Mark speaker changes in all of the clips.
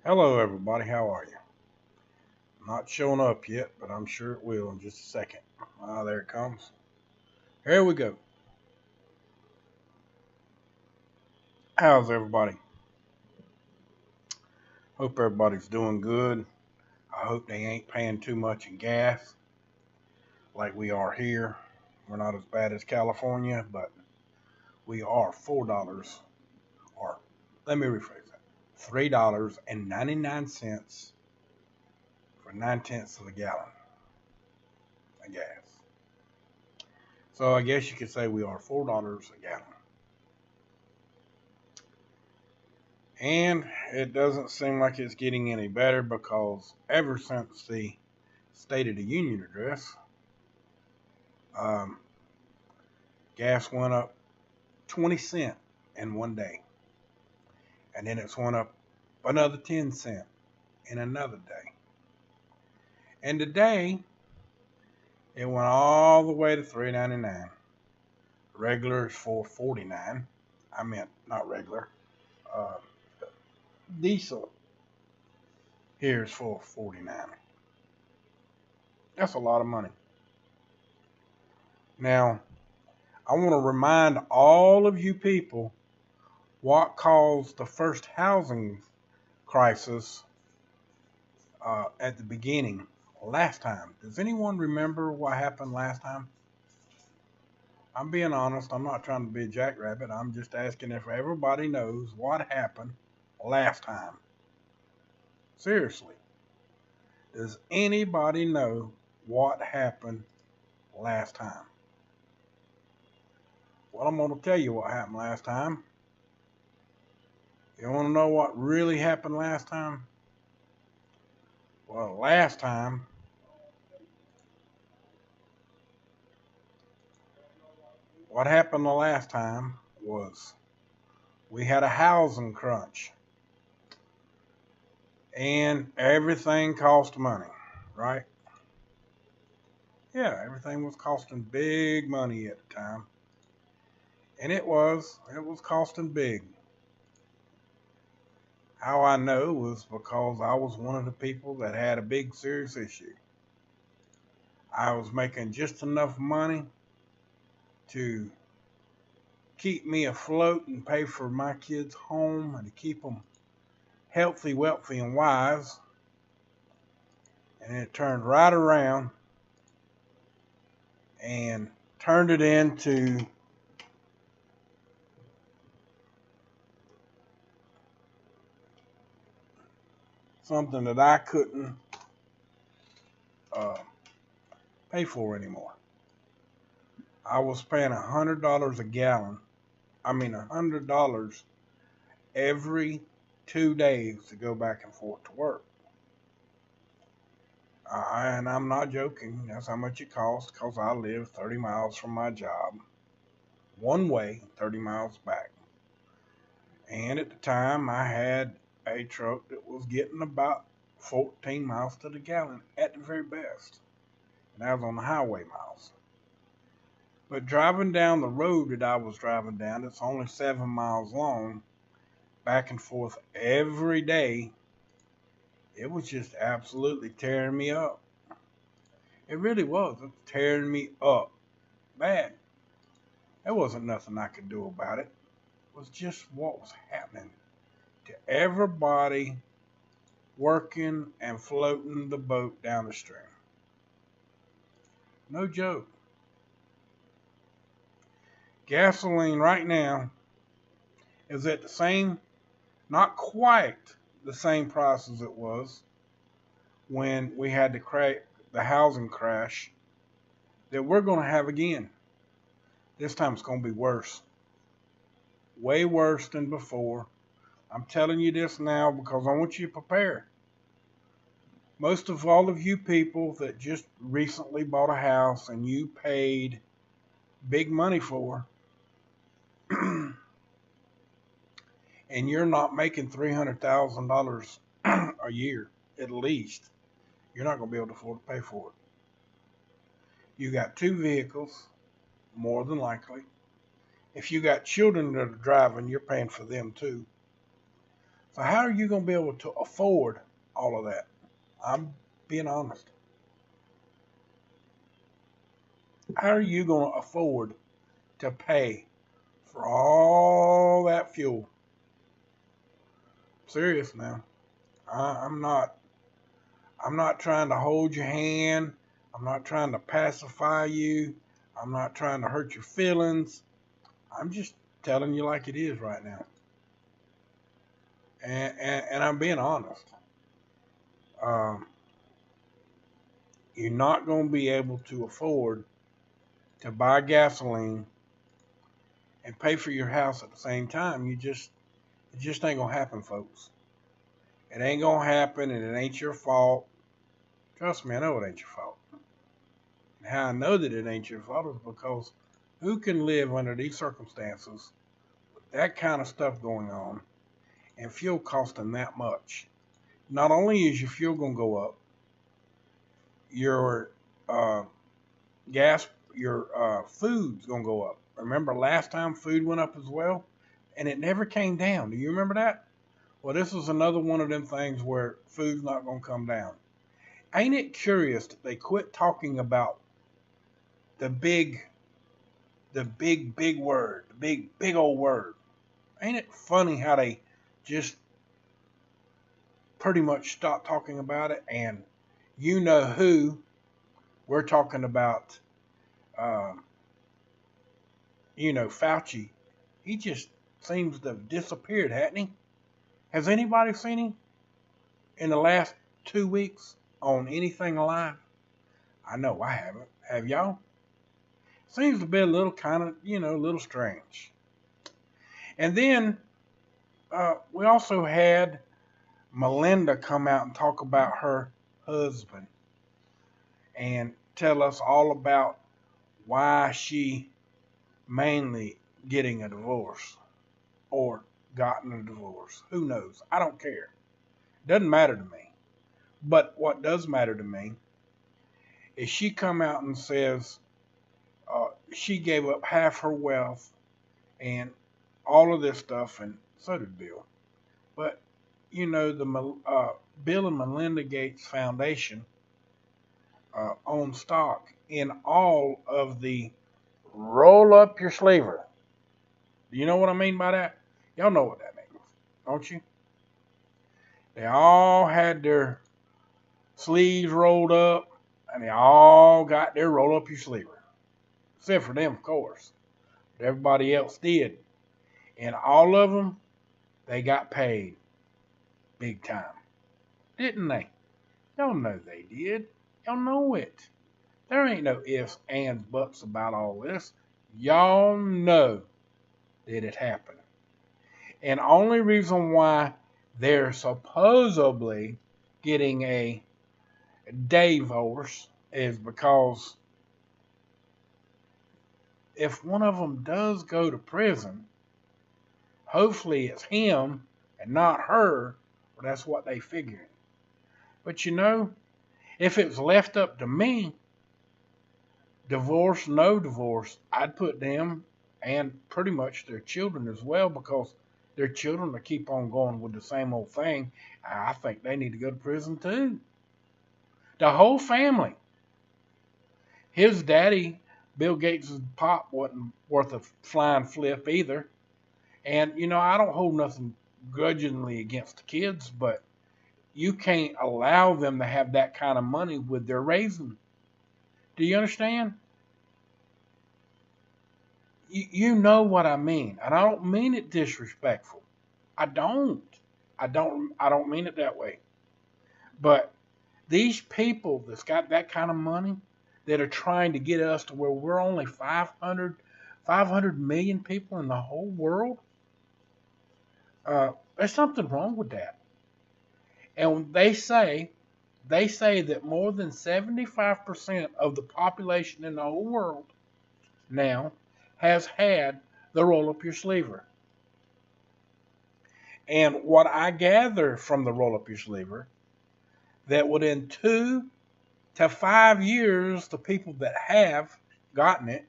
Speaker 1: Hello, everybody. How are you? Not showing up yet, but I'm sure it will in just a second. Ah, there it comes. Here we go. How's everybody? Hope everybody's doing good. I hope they ain't paying too much in gas like we are here. We're not as bad as California, but we are $4, or let me rephrase that, $3.99 for 9 tenths of a gallon of gas. So I guess you could say we are $4 a gallon. And it doesn't seem like it's getting any better because ever since the State of the Union address, um, gas went up 20 cents in one day. And then it's went up another 10 cents in another day. And today, it went all the way to $3.99. Regular is $4.49. I meant not regular. Uh, Diesel here is $4.49. That's a lot of money. Now, I want to remind all of you people what caused the first housing crisis at the beginning last time. Does anyone remember what happened last time? I'm being honest. I'm not trying to be a jackrabbit. I'm just asking if everybody knows what happened last time. Seriously. Does anybody know what happened last time? Well, I'm going to tell you what happened last time. You want to know what really happened last time? Well, last time, what happened the last time was we had a housing crunch and everything cost money, right? Yeah, everything was costing big money at the time. And it was costing big. How I know was because I was one of the people that had a big serious issue. I was making just enough money to keep me afloat and pay for my kids' home and to keep them healthy, wealthy, and wise. And it turned right around and turned it into something that I couldn't uh, pay for anymore. I was paying $100 a gallon. I mean, $100 every 2 days to go back and forth to work. And I'm not joking. That's how much it costs because I live 30 miles from my job. One way, 30 miles back. And at the time, I had a truck that was getting about 14 miles to the gallon at the very best. And that was on the highway miles. But driving down the road that I was driving down, it's only 7 miles long, back and forth every day, it was just absolutely tearing me up. It really was. It was tearing me up bad. There wasn't nothing I could do about it. It was just what was happening to everybody working and floating the boat down the stream. No joke. Gasoline right now is at the same, not quite the same price as it was when we had the housing crash that we're going to have again. This time it's going to be worse. Way worse than before. I'm telling you this now because I want you to prepare. Most of all of you people that just recently bought a house and you paid big money for, and you're not making $300,000 a year at least, you're not going to be able to afford to pay for it. You got two vehicles, more than likely. If you got children that are driving, you're paying for them too. So how are you going to be able to afford all of that? I'm being honest. How are you going to afford to pay for all that fuel? Serious now. I'm not. I'm not trying to hold your hand. I'm not trying to pacify you. I'm not trying to hurt your feelings. I'm just telling you like it is right now. And I'm being honest. Um, you're not going to be able to afford to buy gasoline and pay for your house at the same time. It just ain't going to happen, folks. It ain't going to happen, and it ain't your fault. Trust me, I know it ain't your fault. And how I know that it ain't your fault is because who can live under these circumstances with that kind of stuff going on and fuel costing that much? Not only is your fuel going to go up, your uh, food's going to go up. Remember last time food went up as well? And it never came down. Do you remember that? Well, this is another one of them things where food's not going to come down. Ain't it curious that they quit talking about the big word, the big old word? Ain't it funny how they just pretty much stopped talking about it? And you know who we're talking about, um, Fauci. He just seems to have disappeared, hasn't he? Has anybody seen him in the last 2 weeks on anything alive? I know I haven't. Have y'all? Seems to be a little kind of, a little strange. And then we also had Melinda come out and talk about her husband and tell us all about why she mainly getting a divorce or gotten a divorce. Who knows? I don't care. Doesn't matter to me. But what does matter to me is she come out and says she gave up half her wealth and all of this stuff, and so did Bill. But the Bill and Melinda Gates Foundation own stock in all of the roll up your sleever. Do you know what I mean by that? Y'all know what that means, don't you? They all had their sleeves rolled up, and they all got their roll up your sleever. Except for them, of course. But everybody else did. And all of them, they got paid big time. Didn't they? Y'all know they did. Y'all know it. There ain't no ifs, ands, buts about all this. Y'all know that it happened. And only reason why they're supposedly getting a divorce is because if one of them does go to prison, hopefully it's him and not her. Well, that's what they figured. But if it's left up to me, divorce, no divorce, I'd put them and pretty much their children as well, because their children will keep on going with the same old thing. I think they need to go to prison too. The whole family. His daddy, Bill Gates' pop, wasn't worth a flying flip either. And, I don't hold nothing grudgingly against the kids, but you can't allow them to have that kind of money with their raising. Do you understand? You know what I mean. And I don't mean it disrespectful. I don't. I don't mean it that way. But these people that's got that kind of money that are trying to get us to where we're only 500 million people in the whole world, there's something wrong with that. And they say that more than 75% of the population in the whole world now has had the roll up your sleever. And what I gather from the roll up your sleever, that within 2 to 5 years, the people that have gotten it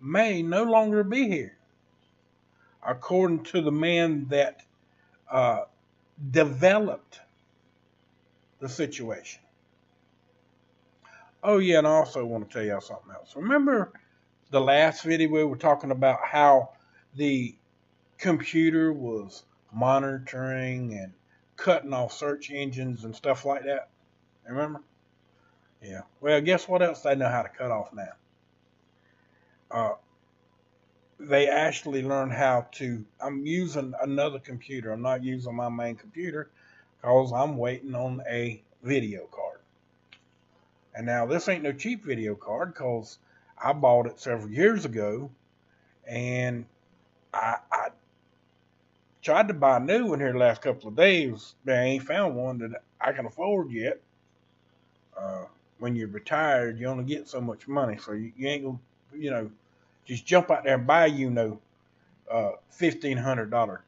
Speaker 1: may no longer be here. According to the man that uh, developed the situation. Oh yeah, and I also want to tell y'all something else. Remember the last video we were talking about how the computer was monitoring and cutting off search engines and stuff like that? Remember? Yeah. Well, guess what else they know how to cut off now? Uh, they actually learned how to. I'm using another computer. I'm not using my main computer because I'm waiting on a video card. And now this ain't no cheap video card because I bought it several years ago, and I tried to buy a new one here the last couple of days, but I ain't found one that I can afford yet. Uh, when you're retired, you only get so much money, so you ain't gonna, you know, just jump out there and buy $1,500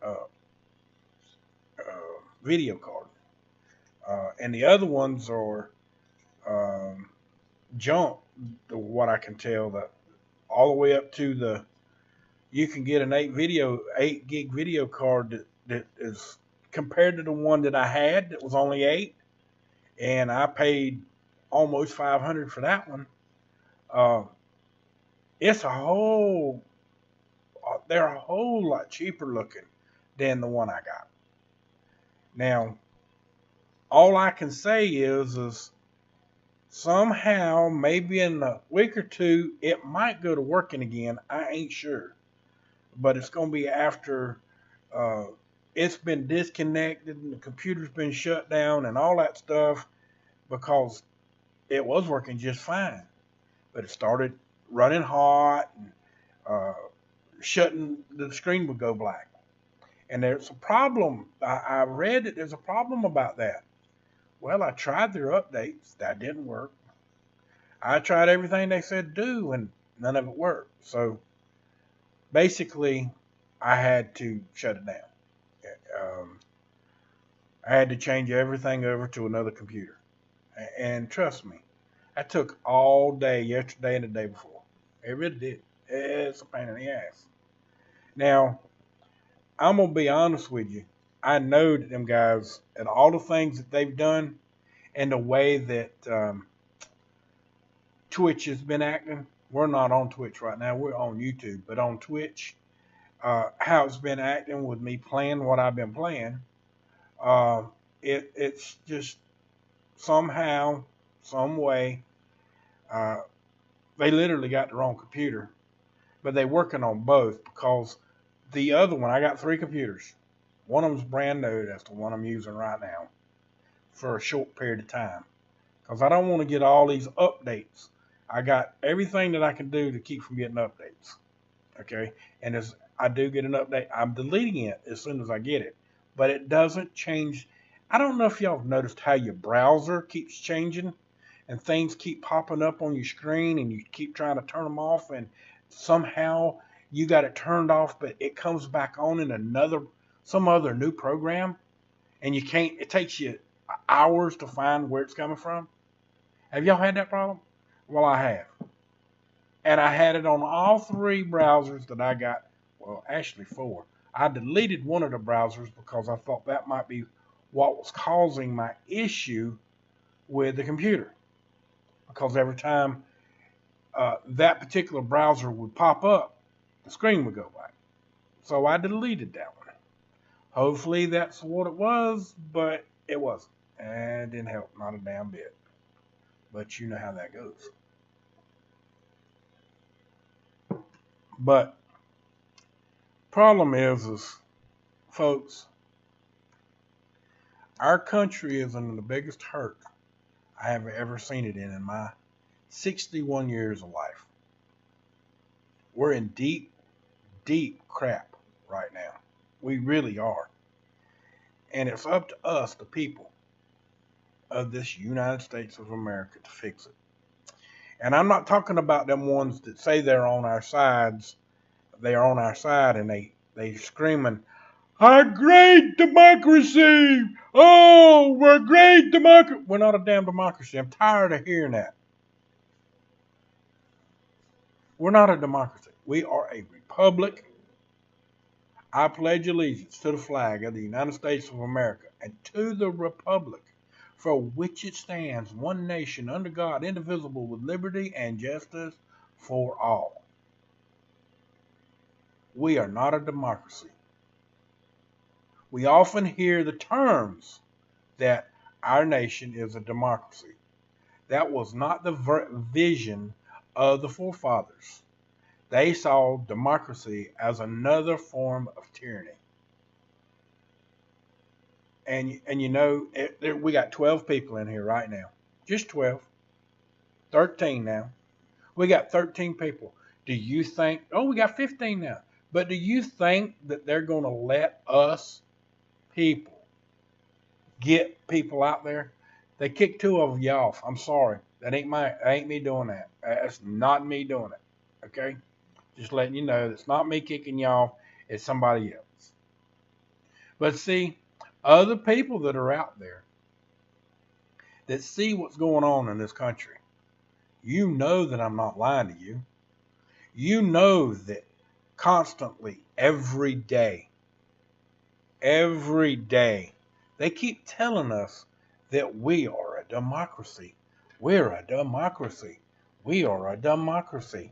Speaker 1: uh, video card. And the other ones are um, junk, what I can tell, that all the way up to the you can get an 8 gig video card that is compared to the one that I had that was only 8, and I paid almost 500 for that one. Uh, it's a whole they're a whole lot cheaper looking than the one I got. Now, all I can say is somehow maybe in a week or two it might go to working again. I ain't sure, but it's gonna be after uh, it's been disconnected and the computer's been shut down and all that stuff because it was working just fine, but it started running hot and uh, shutting the screen would go black. And there's a problem. I read that there's a problem about that. Well, I tried their updates. That didn't work. I tried everything they said do, and none of it worked. So basically, I had to shut it down. Um, I had to change everything over to another computer. And trust me, that took all day yesterday and the day before. It really did. It's a pain in the ass. Now, I'm going to be honest with you. I know that them guys, and all the things that they've done, and the way that Twitch has been acting. We're not on Twitch right now. We're on YouTube, but on Twitch, how it's been acting with me playing what I've been playing, uh, it's just somehow, some way, uh, they literally got the wrong computer, but they're working on both because the other one, I got 3 computers. One of them's brand new. That's the one I'm using right now for a short period of time because I don't want to get all these updates. I got everything that I can do to keep from getting updates. Okay. And as I do get an update, I'm deleting it as soon as I get it. But it doesn't change. I don't know if y'all have noticed how your browser keeps changing and things keep popping up on your screen and you keep trying to turn them off and somehow you got it turned off, but it comes back on in some other new program and you can't, it takes you hours to find where it's coming from. Have y'all had that problem? Well, I have. And I had it on all 3 browsers that I got. Well, actually 4. I deleted one of the browsers because I thought that might be what was causing my issue with the computer. Because every time that particular browser would pop up, the screen would go black. So I deleted that one. Hopefully that's what it was, but it wasn't. And it didn't help, not a damn bit. But you know how that goes. But problem is folks, our country is in the biggest hurt I have ever seen it in my 61 years of life. We're in deep, deep crap right now. We really are. And it's up to us, the people of this United States of America, to fix it. And I'm not talking about them ones that say they're on our sides. They are on our side and they screaming, "Our great democracy! Oh, we're a great democracy!" We're not a damn democracy. I'm tired of hearing that. We're not a democracy. We are a republic. I pledge allegiance to the flag of the United States of America and to the republic for which it stands, one nation under God, indivisible, with liberty and justice for all. We are not a democracy. We often hear the terms that our nation is a democracy. That was not the vision of the forefathers. They saw democracy as another form of tyranny. And you know, we got 12 people in here right now. Just 12. 13 now. We got 13 people. Do you think, oh, we got 15 now. But do you think that they're going to let us people get people out there? They kicked 2 of you off. I'm sorry. That ain't me doing that. That's not me doing it. Okay? Just letting you know, it's not me kicking you off. It's somebody else. But see, other people that are out there that see what's going on in this country, you know that I'm not lying to you. You know that constantly, every day, they keep telling us that we are a democracy. We're a democracy. We are a democracy.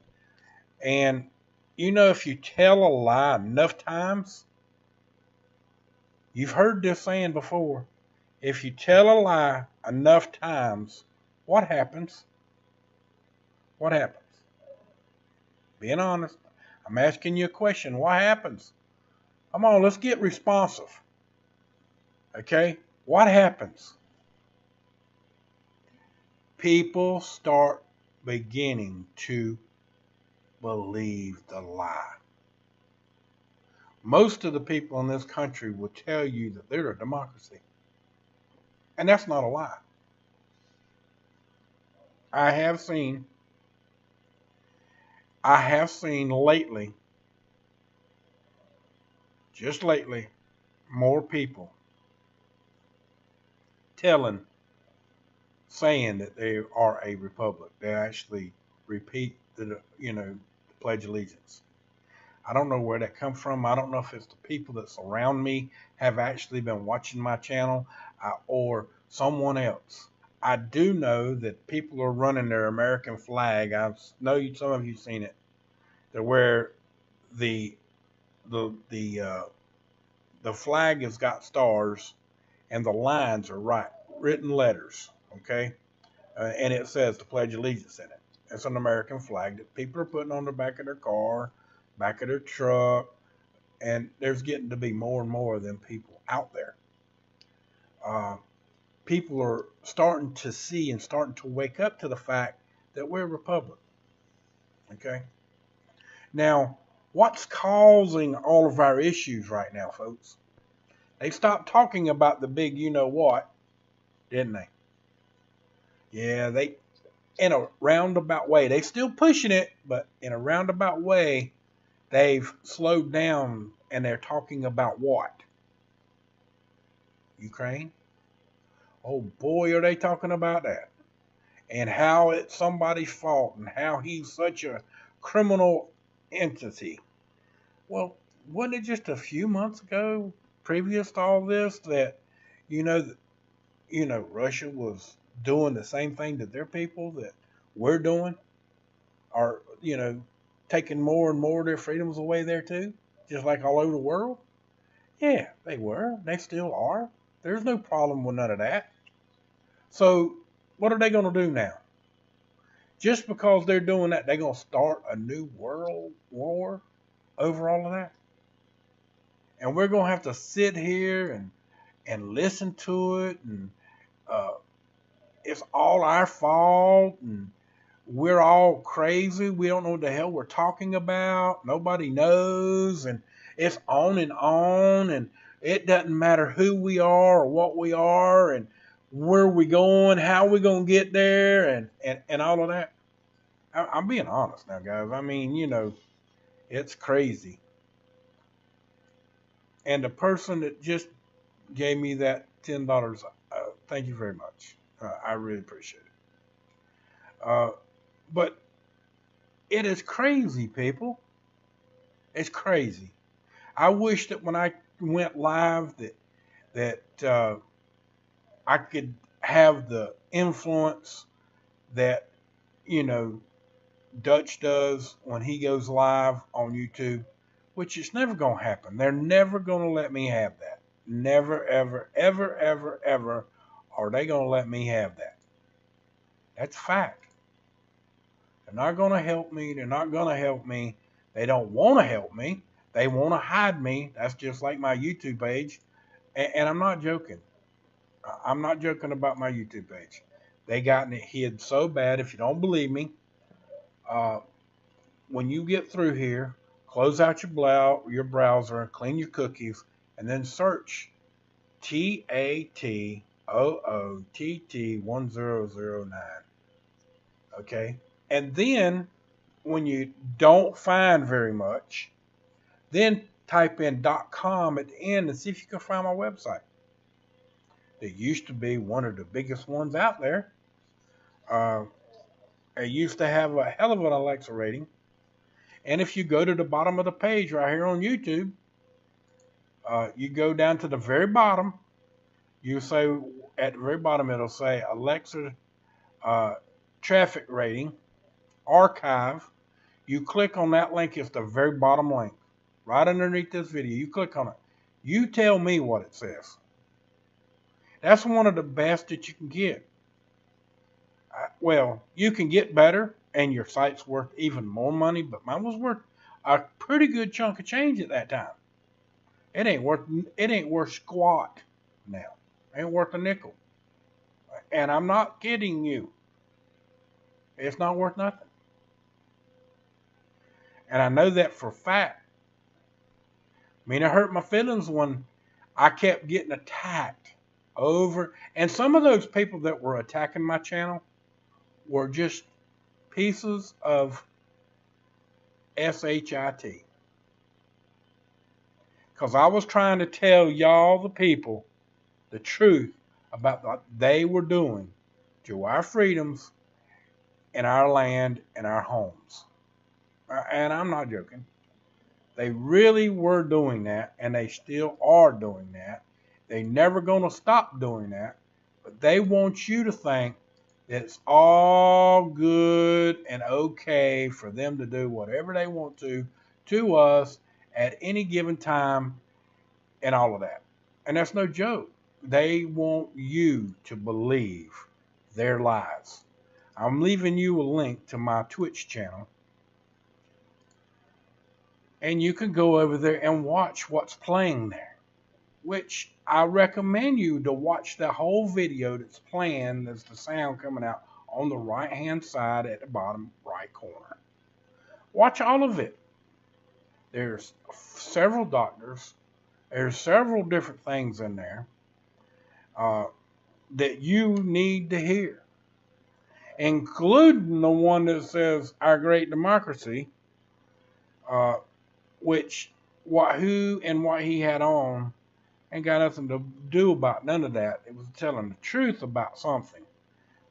Speaker 1: And, you know, if you tell a lie enough times, you've heard this saying before, if you tell a lie enough times, what happens? What happens? Being honest. I'm asking you a question. What happens? Come on, let's get responsive. Okay? What happens? People start beginning to believe the lie. Most of the people in this country will tell you that they're a democracy. And that's not a lie. I have seen lately, just lately, more people saying that they are a republic. They actually repeat the Pledge of Allegiance. I don't know where that comes from. I don't know if it's the people that surround me have actually been watching my channel or someone else. I do know that people are running their American flag. I know some of you seen it. They're where the flag has got stars and the lines are written letters. Okay, and it says the Pledge of Allegiance in it. It's an American flag that people are putting on the back of their car, back of their truck, and there's getting to be more and more of them people out there. People are starting to see and starting to wake up to the fact that we're a republic. Okay? Now, what's causing all of our issues right now, folks? They stopped talking about the big you-know-what, didn't they? Yeah, they, in a roundabout way, they still pushing it, but in a roundabout way, they've slowed down and they're talking about what? Ukraine? Oh boy, are they talking about that. And how it's somebody's fault and how he's such a criminal entity. Well, wasn't it just a few months ago, previous to all this, that Russia was doing the same thing to their people that we're doing, or taking more and more of their freedoms away there too, just like all over the world? Yeah, they were. They still are. There's no problem with none of that. So what are they going to do now? Just because they're doing that, they're going to start a new world war over all of that? And we're going to have to sit here and listen to it, and it's all our fault, and we're all crazy. We don't know what the hell we're talking about. Nobody knows, and it's on, and it doesn't matter who we are or what we are and where we going, how we going to get there, and all of that. I'm being honest now, guys. I mean, it's crazy. And the person that just gave me that $10, thank you very much. I really appreciate it. But it is crazy, people. It's crazy. I wish that when I went live that I could have the influence that you know Dutch does when he goes live on YouTube, which is never going to happen. They're never going to let me have that. Never, ever, ever, ever, ever are they going to let me have that. That's a fact. They're not going to help me. They're not going to help me. They don't want to help me. They want to hide me. That's just like my YouTube page. And I'm not joking. I'm not joking about my YouTube page. They got it hid so bad. If you don't believe me, uh, when you get through here, close out your browser, clean your cookies, and then search TATOOTT1009. Okay? And then when you don't find very much, then type in .com at the end and see if you can find my website. It used to be one of the biggest ones out there. It used to have a hell of an Alexa rating. And if you go to the bottom of the page right here on YouTube, you go down to the very bottom, you say, at the very bottom, it'll say Alexa traffic rating, archive. You click on that link, it's the very bottom link, right underneath this video. You click on it. You tell me what it says. That's one of the best that you can get. Well, you can get better, and your site's worth even more money, but mine was worth a pretty good chunk of change at that time. It ain't worth squat now. It ain't worth a nickel. And I'm not kidding you. It's not worth nothing. And I know that for a fact. I mean, it hurt my feelings when I kept getting attacked over. And some of those people that were attacking my channel were just pieces of shit. Because I was trying to tell y'all, the people, the truth about what they were doing to our freedoms and our land and our homes. And I'm not joking. They really were doing that, and they still are doing that. They're never going to stop doing that. But they want you to think that it's all good and okay for them to do whatever they want to us at any given time and all of that. And that's no joke. They want you to believe their lies. I'm leaving you a link to my Twitch channel. And you can go over there and watch what's playing there. Which I recommend you to watch the whole video that's playing. There's the sound coming out on the right-hand side at the bottom right corner. Watch all of it. There's several doctors. There's several different things in there that you need to hear, including the one that says our great democracy, who and what he had on ain't got nothing to do about none of that. It was telling the truth about something.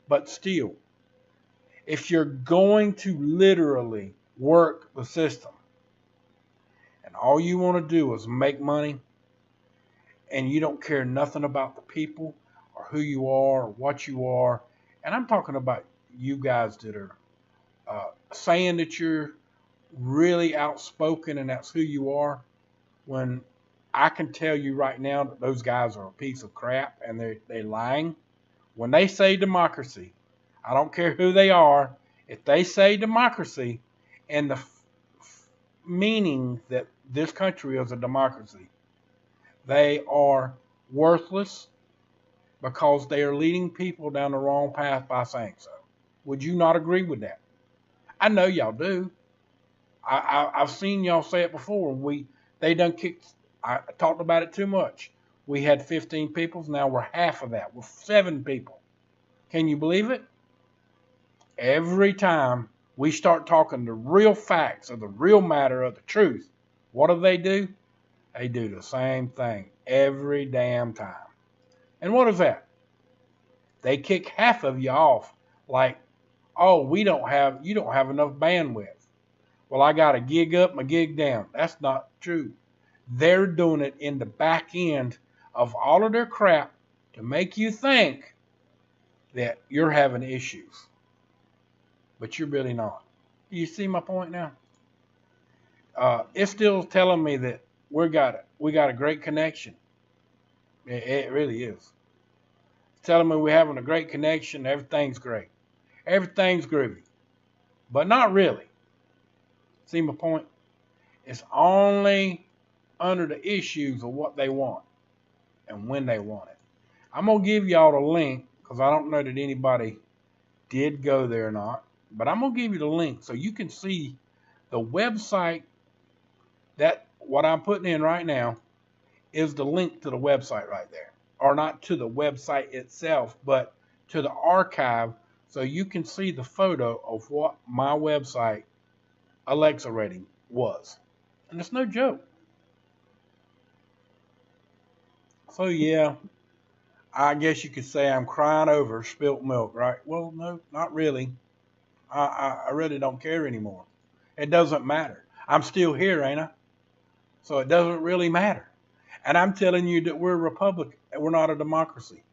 Speaker 1: But still, if you're going to literally work the system and all you want to do is make money and you don't care nothing about the people or who you are or what you are, and I'm talking about you guys that are saying that you're really outspoken and that's who you are, when I can tell you right now that those guys are a piece of crap and they're lying. When they say democracy, I don't care who they are, if they say democracy and the meaning that this country is a democracy, they are worthless because they are leading people down the wrong path by saying so. Would you not agree with that? I know y'all do. I've seen y'all say it before. They done kicked. I talked about it too much. We had 15 people. Now we're half of that. We're 7 people. Can you believe it? Every time we start talking the real facts of the real matter of the truth, what do? They do the same thing every damn time. And what is that? They kick half of you off like, oh, you don't have enough bandwidth. Well, I got a gig up, my gig down. That's not true. They're doing it in the back end of all of their crap to make you think that you're having issues, but you're really not. You see my point now? It's still telling me that we got a great connection. It really is. It's telling me we're having a great connection. Everything's great. Everything's groovy, but not really. See my point? It's only under the issues of what they want and when they want it. I'm going to give y'all the link because I don't know that anybody did go there or not, but I'm going to give you the link so you can see the website. That what I'm putting in right now is the link to the website right there, or not to the website itself, but to the archive, so you can see the photo of what my website Alexa rating was. And it's no joke. So yeah, I guess you could say I'm crying over spilt milk, right? Well, no, not really. I really don't care anymore. It doesn't matter. I'm still here, ain't I? So it doesn't really matter. And I'm telling you that we're a republic and we're not a democracy.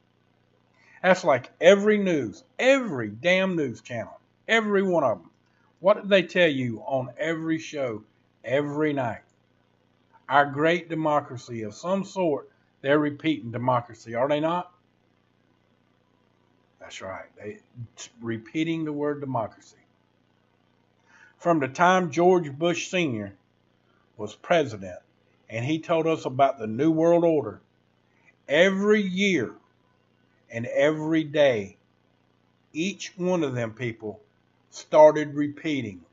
Speaker 1: That's like every news, every damn news channel, every one of them. What did they tell you on every show, every night? Our great democracy of some sort. They're repeating democracy, are they not? That's right. They're repeating the word democracy. From the time George Bush Sr. was president, and he told us about the New World Order, every year and every day, each one of them people started repeating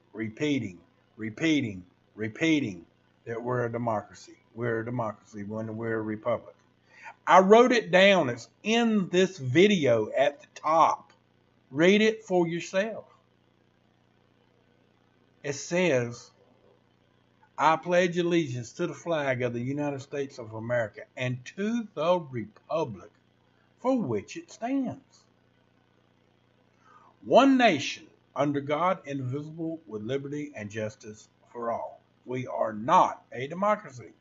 Speaker 1: that we're a democracy. We're a democracy when we're a republic. I wrote it down. It's in this video at the top. Read it for yourself. It says, I pledge allegiance to the flag of the United States of America and to the republic for which it stands. One nation, under God, indivisible, with liberty and justice for all. We are not a democracy.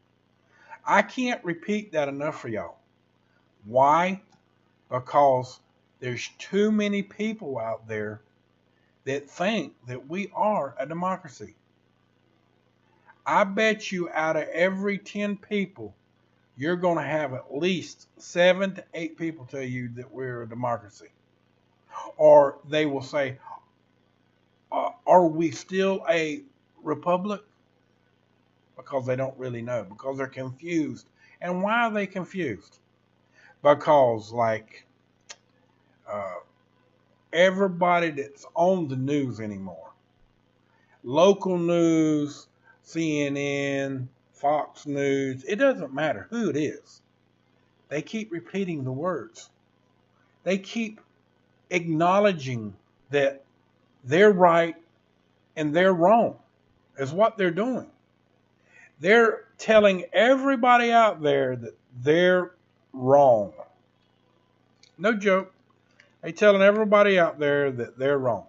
Speaker 1: I can't repeat that enough for y'all. Why? Because there's too many people out there that think that we are a democracy. I bet you out of every 10 people, you're going to have at least 7 to 8 people tell you that we're a democracy. Or they will say, are we still a republic? Because they don't really know, because they're confused. And why are they confused? Because like everybody that's on the news anymore, local news, CNN, Fox News, it doesn't matter who it is. They keep repeating the words. They keep acknowledging that they're right and they're wrong is what they're doing. They're telling everybody out there that they're wrong. No joke. They're telling everybody out there that they're wrong.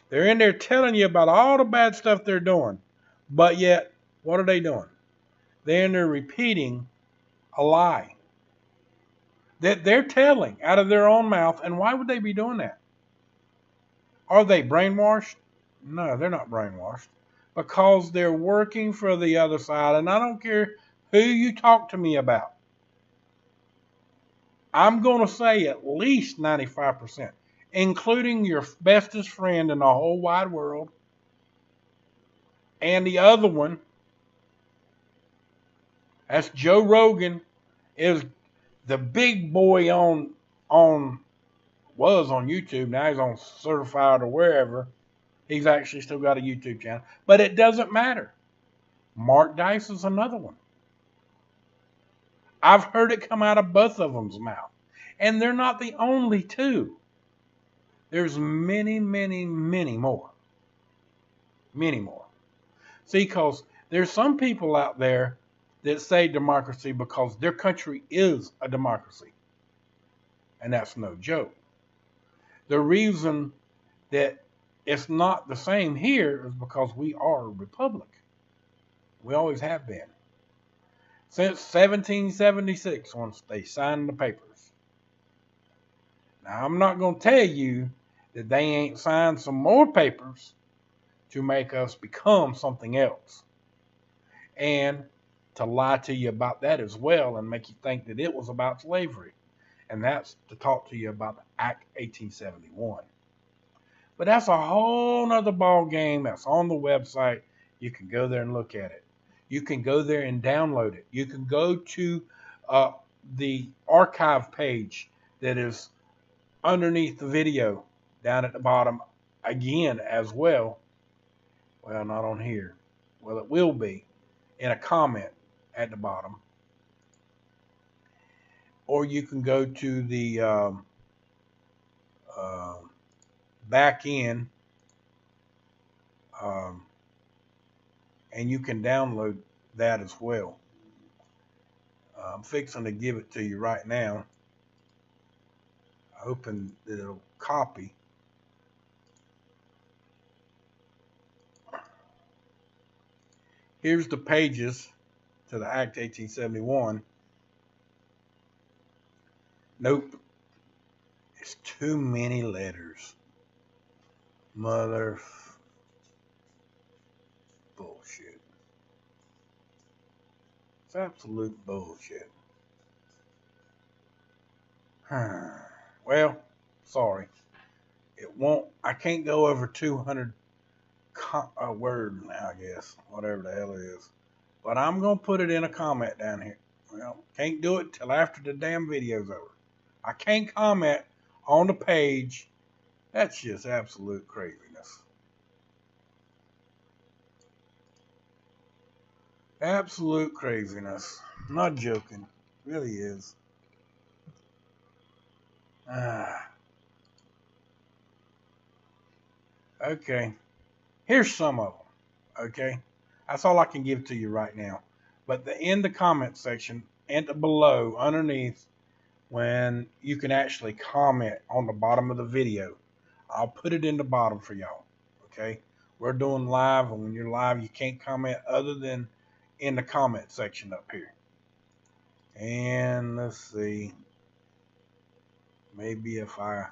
Speaker 1: They're in there telling you about all the bad stuff they're doing. But yet, what are they doing? They're in there repeating a lie that they're telling out of their own mouth. And why would they be doing that? Are they brainwashed? No, they're not brainwashed. Because they're working for the other side. And I don't care who you talk to me about. I'm going to say at least 95%, including your bestest friend in the whole wide world. And the other one, that's Joe Rogan, is the big boy was on YouTube. Now he's on Certified or wherever. He's actually still got a YouTube channel. But it doesn't matter. Mark Dice is another one. I've heard it come out of both of them's mouth. And they're not the only two. There's many, many, many more. Many more. See, because there's some people out there that say democracy because their country is a democracy. And that's no joke. The reason that it's not the same here is because we are a republic. We always have been. Since 1776, once they signed the papers. Now, I'm not going to tell you that they ain't signed some more papers to make us become something else. And to lie to you about that as well and make you think that it was about slavery. And that's to talk to you about the Act 1871. But that's a whole nother ball game. That's on the website. You can go there and look at it. You can go there and download it. You can go to the archive page that is underneath the video down at the bottom again as well. Well, not on here. Well, it will be in a comment at the bottom. Or you can go to the back end and you can download that as well. I'm fixing to give it to you right now. Hoping that it'll copy. Here's the pages to the Act 1871. Nope. It's too many letters. Mother bullshit. It's absolute bullshit. Well, sorry. It won't. I can't go over 200 words now, I guess. Whatever the hell it is. But I'm going to put it in a comment down here. Well, can't do it till after the damn video's over. I can't comment on the page. That's just absolute craziness. Absolute craziness. I'm not joking. It really is. Okay. Here's some of them. Okay. That's all I can give to you right now. But in the comment section and below, underneath, when you can actually comment on the bottom of the video, I'll put it in the bottom for y'all. Okay. We're doing live, and when you're live, you can't comment other than in the comment section up here. And let's see. Maybe if I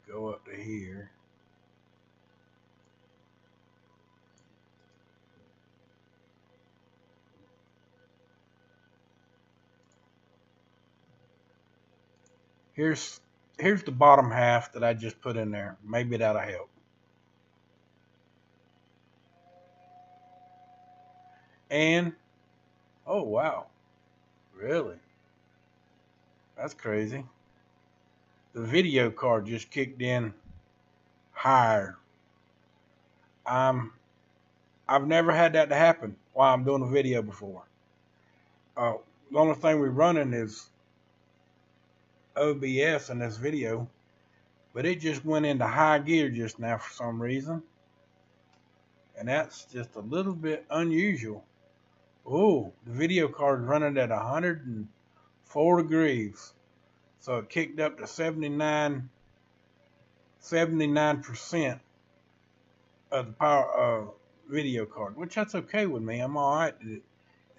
Speaker 1: go up to here. Here's the bottom half that I just put in there. Maybe that'll help. And oh wow, really? That's crazy. The video card just kicked in higher. I've never had that to happen while I'm doing a video before. The only thing we're running is OBS in this video, but it just went into high gear just now for some reason, and that's just a little bit unusual. Oh, the video card is running at 104 degrees, so it kicked up to 79% of the power video card, which that's okay with me. I'm all right.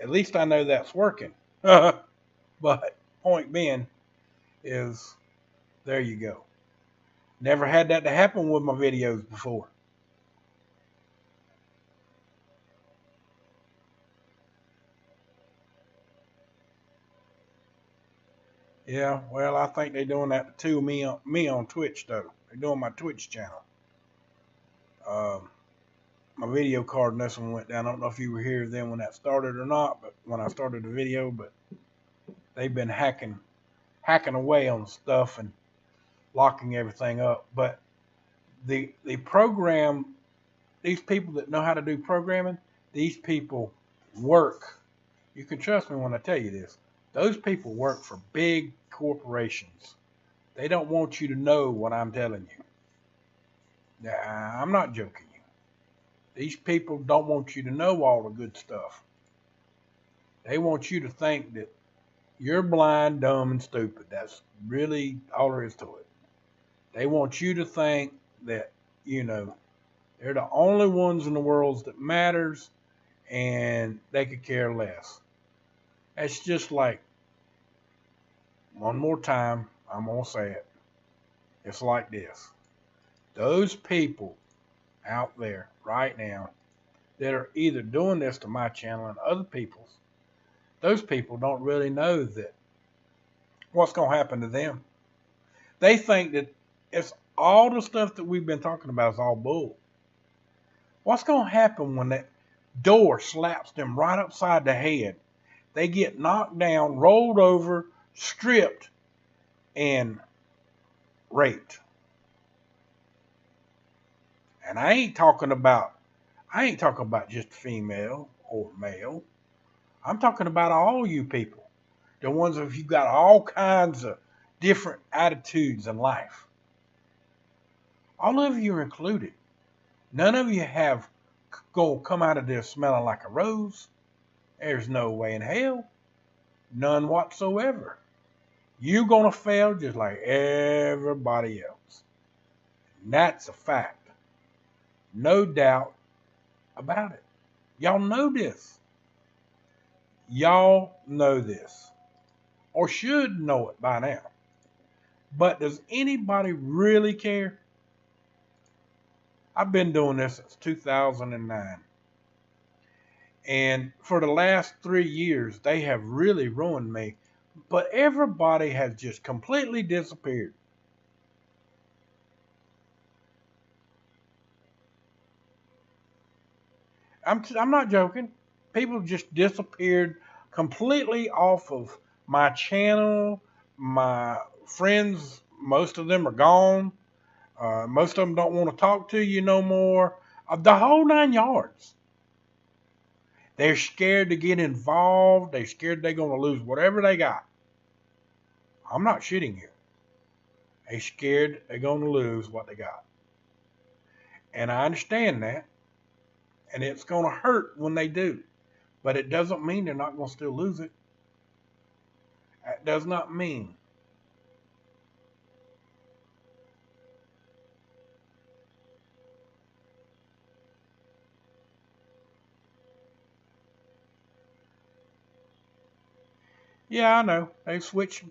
Speaker 1: At least I know that's working. But point being is, there you go. Never had that to happen with my videos before. Yeah, well, I think they're doing that to me on Twitch, though. They're doing my Twitch channel. My video card and this one went down. I don't know if you were here then when that started or not, but when I started the video, but they've been hacking away on stuff and locking everything up. But the program, these people that know how to do programming, these people work. You can trust me when I tell you this. Those people work for big corporations. They don't want you to know what I'm telling you. Nah, I'm not joking you. These people don't want you to know all the good stuff. They want you to think that you're blind, dumb, and stupid. That's really all there is to it. They want you to think that you know, they're the only ones in the world that matters, and they could care less. It's just like, one more time, I'm going to say it. It's like this. Those people out there right now that are either doing this to my channel and other people's, those people don't really know that what's going to happen to them. They think that it's all the stuff that we've been talking about is all bull. What's going to happen when that door slaps them right upside the head? They get knocked down, rolled over, stripped, and raped. And I ain't talking about just female or male. I'm talking about all you people. The ones of you got all kinds of different attitudes in life. All of you are included. None of you have go come out of this smelling like a rose. There's no way in hell. None whatsoever. You're going to fail just like everybody else. And that's a fact. No doubt about it. Y'all know this. Y'all know this. Or should know it by now. But does anybody really care? I've been doing this since 2009. And for the last 3 years, they have really ruined me. But everybody has just completely disappeared. I'm not joking. People just disappeared completely off of my channel. My friends, most of them are gone. Most of them don't want to talk to you no more. The whole 9 yards. They're scared to get involved. They're scared they're going to lose whatever they got. I'm not shitting you. They're scared they're going to lose what they got. And I understand that. And it's going to hurt when they do. But it doesn't mean they're not going to still lose it. That does not mean. Yeah, I know. They switch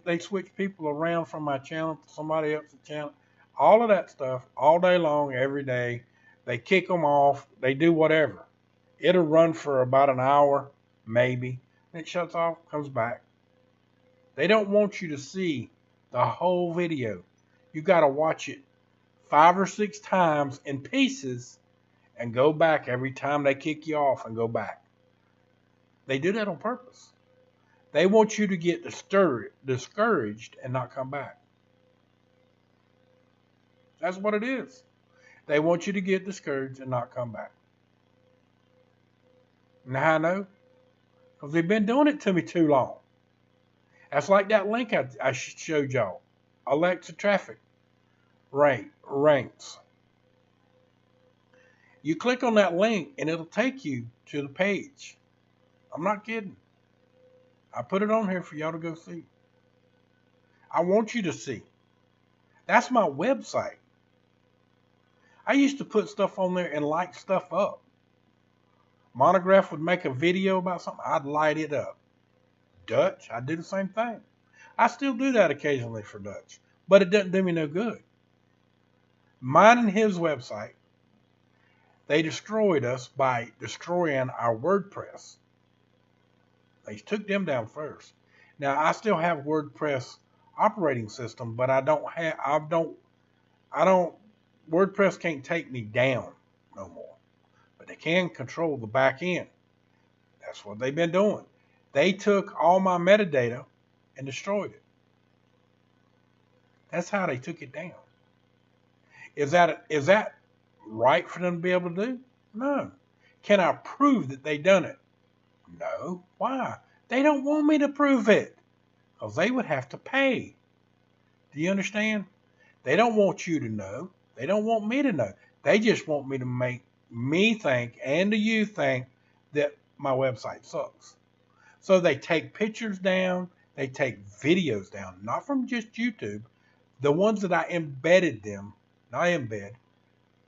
Speaker 1: people around from my channel to somebody else's channel. All of that stuff, all day long, every day. They kick them off. They do whatever. It'll run for about an hour, maybe. Then it shuts off, comes back. They don't want you to see the whole video. You got to watch it 5 or 6 times in pieces and go back every time they kick you off and go back. They do that on purpose. They want you to get discouraged and not come back. That's what it is. They want you to get discouraged and not come back. And how I know? Because they've been doing it to me too long. That's like that link I showed y'all. Alexa Traffic ranks. You click on that link and it'll take you to the page. I'm not kidding. I put it on here for y'all to go see. I want you to see. That's my website. I used to put stuff on there and light stuff up. Monograph would make a video about something, I'd light it up. Dutch, I do the same thing. I still do that occasionally for Dutch, but it doesn't do me no good. Mine and his website, they destroyed us by destroying our WordPress. They took them down first. Now I still have WordPress operating system, but WordPress can't take me down no more. But they can control the back end. That's what they've been doing. They took all my metadata and destroyed it. That's how they took it down. Is that right for them to be able to do? No. Can I prove that they done it? No. Why? They don't want me to prove it. Because they would have to pay. Do you understand? They don't want you to know. They don't want me to know. They just want me to make me think and you think that my website sucks. So they take pictures down. They take videos down. Not from just YouTube. The ones that I embedded them. Not embed.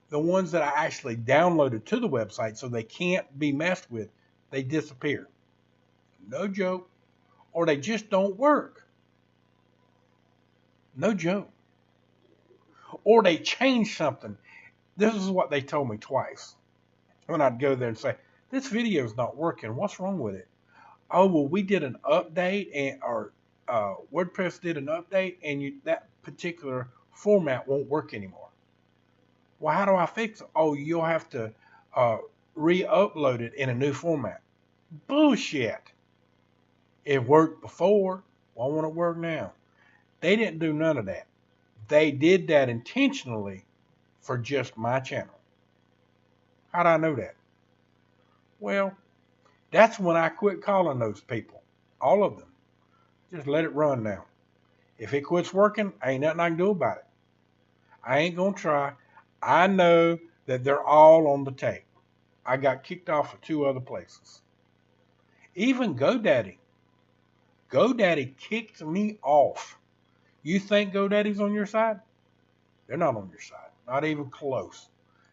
Speaker 1: the ones that I actually downloaded to the website so they can't be messed with, they disappear. No joke. Or they just don't work. No joke. Or they change something. This is what they told me twice. When I'd go there and say, this video is not working. What's wrong with it? Oh, well, we did an update, and our WordPress did an update, and that particular format won't work anymore. Well, how do I fix it? Oh, you'll have to re-upload it in a new format. Bullshit. It worked before. Why won't it work now? They didn't do none of that. They did that intentionally for just my channel. How do I know that? Well, that's when I quit calling those people. All of them. Just let it run now. If it quits working, ain't nothing I can do about it. I ain't going to try. I know that they're all on the tape. I got kicked off of 2 other places. Even GoDaddy. GoDaddy kicked me off. You think GoDaddy's on your side? They're not on your side. Not even close.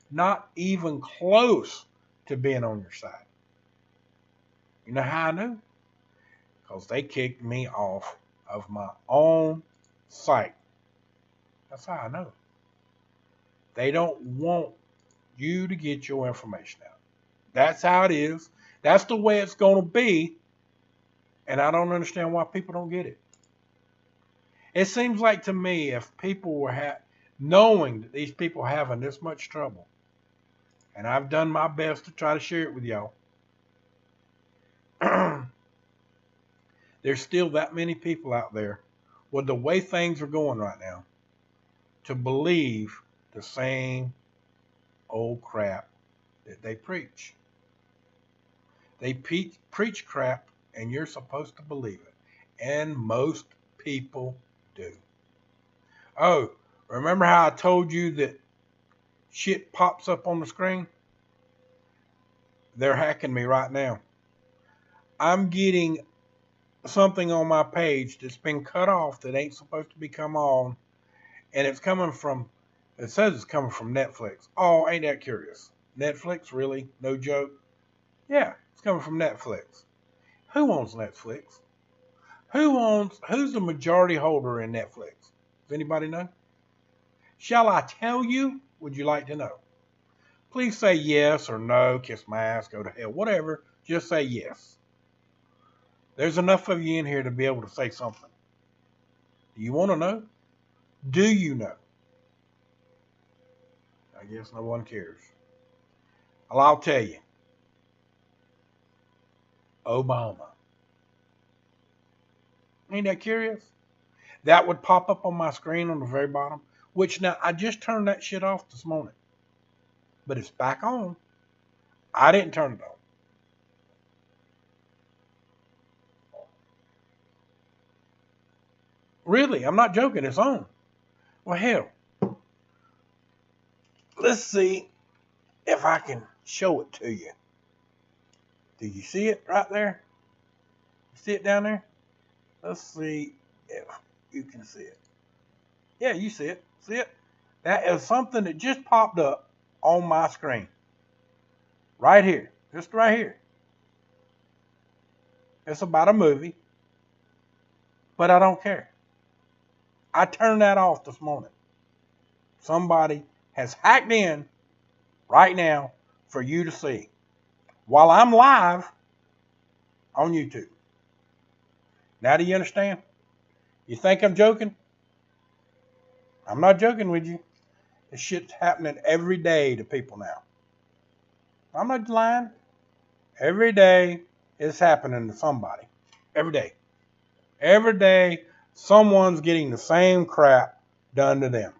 Speaker 1: Not even close to being on your side. You know how I know? Because they kicked me off of my own site. That's how I know. They don't want you to get your information out. That's how it is. That's the way it's going to be. And I don't understand why people don't get it. It seems like to me, if people were knowing that these people are having this much trouble, and I've done my best to try to share it with y'all, there's still that many people out there with the way things are going right now to believe the same old crap that they preach. They preach crap, and you're supposed to believe it. And most people do. Oh, remember how I told you that shit pops up on the screen? They're hacking me right now. I'm getting something on my page that's been cut off that ain't supposed to be come on, and it's coming from, it says it's coming from Netflix. Oh, ain't that curious? Netflix, really? No joke? Yeah, it's coming from Netflix. Who owns Netflix? Who's the majority holder in Netflix? Does anybody know? Shall I tell you? Would you like to know? Please say yes or no, kiss my ass, go to hell, whatever. Just say yes. There's enough of you in here to be able to say something. Do you want to know? Do you know? I guess no one cares. Well, I'll tell you. Obama. Ain't that curious? That would pop up on my screen on the very bottom, which now I just turned that shit off this morning. But it's back on. I didn't turn it on. Really, I'm not joking. It's on. Well, hell. Let's see if I can show it to you. Do you see it right there? You see it down there? Let's see if you can see it. Yeah, you see it. See it? That is something that just popped up on my screen. Right here. Just right here. It's about a movie. But I don't care. I turned that off this morning. Somebody has hacked in right now for you to see while I'm live on YouTube. Now do you understand? You think I'm joking? I'm not joking with you. This shit's happening every day to people now. I'm not lying. Every day it's happening to somebody. Every day. Every day someone's getting the same crap done to them.